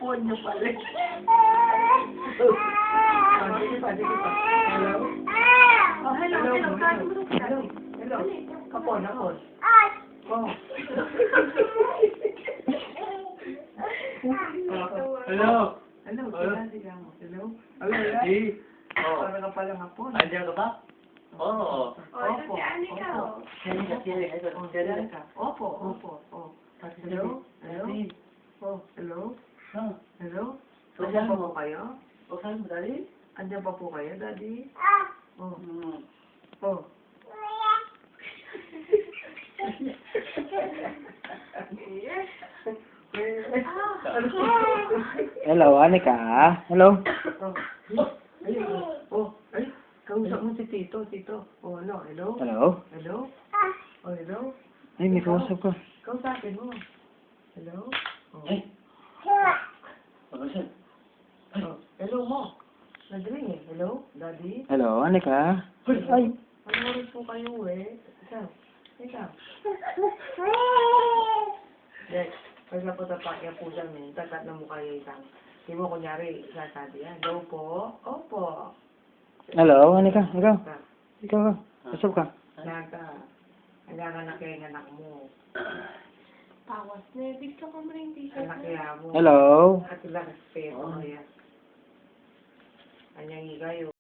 phone niya pala. Sige pa. Hello? Oh, hello. Hello. Kapon. Oh. Hello. Siya mo. Hello? Hey. Oh. Para ka pala hapon. Andiyan ka ba? Oo. Opo. Opo. Oh. Hello? Oh, hello? Hello? Andiyan pa po kayo? Saan mo, Daddy? Andiyan pa po kayo, Daddy? Oh. Oh. Hello, Anika. Hello. Ay, kausap mo si Tito. Oh, ano, hello? Hello. Hello? Oh, hello? Ay, may kausap ka. Kausapin mo. Hello? Oh. Hey. Pag-usan. Oh, hello mo. Nag-ring eh. Hello? Daddy? Hello, Anika. Ay. Ano oras po kayo eh? Ikaw. Yes. Pagka po tapakya po dyan eh. Tagat na mo kayo isang. Hindi mo kunyari, sasabi yan. Hello po? Opo. Hello, Anika. Ikaw. Ikaw ka. Kausap ka. Naganak kayo ng anak mo. Tawas na. Gusto ko mo rin dito. Anak kaya mo. Hello. At ilang respeto kaya. Anyang igayo.